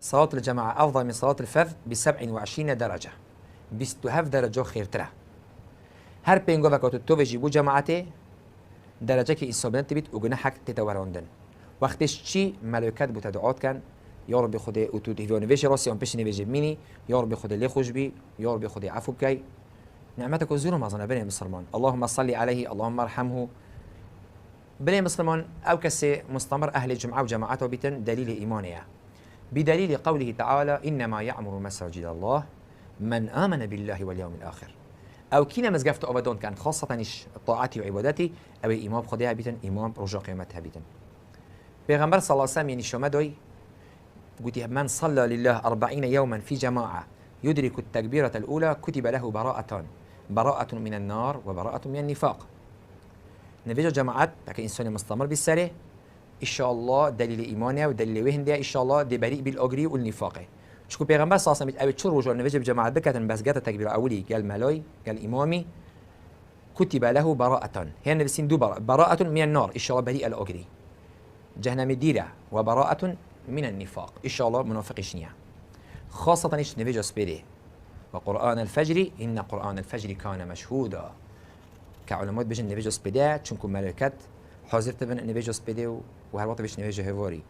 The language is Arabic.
صلاة الجماعة أفضل من صلاة الفرد ب27 درجة، 27 درجة خيرتره. هر بينجو وقت تو جيبو جماعته درجة كي إصابة تبيت وجناحك تتوراندن. وقتش شي ملائكات بتدعوت كان يا رب خدي وتوتيفيون فيش راسي أم بيشني فيجي ميني يا رب خدي لي خوش بي يا رب خدي عفو بكي نعمتك وزورهم أظن بني مسلمان اللهم صلي عليه اللهم ارحمه بني مسلمان أو كسي مستمر أهل الجمعة وجماعته بيتن دليل إيمانية بدليل قوله تعالى إنما يعمر مساجد الله من آمن بالله واليوم الآخر أو كينا مزقفت أبدون كان خاصة طاعتي وعبادتي أو إمام خديها بيتن إمام رجع قيمتها بيتن بيغمبر صلى الله عليه وسلم يعني شمدوي قلت من صلى لله 40 يوما في جماعة يدرك التكبيرة الأولى كتب له براءة من النار وبراءة من النفاق. نفيجو جماعات لكن إنسان مستمر بالسرة إن شاء الله دليل إيمانه ودليل وهن إن شاء الله دي بريء بالأجري والنفاق. شكو بيغمبر صلى الله عليه وسلم أبي تشور رجل نفيجو بجماعات بكتن بس جات التكبيرة أولي قال مالوي قال إمامي كتب له براءة هي نفسين دو براءة من النار إن شاء الله بريء الأجري جهنم الديرة وبراءة من النفاق إن شاء الله منافق شنيا خاصة إيش نفيجو سبيري وقرآن الفجر إن قرآن الفجر كان مشهودا كعلماء بيجن نفيجو سبيدا تشونكو ملكات حاضر تبن نفيجو سبيدا وهر وقت بيش نفيجو هفوري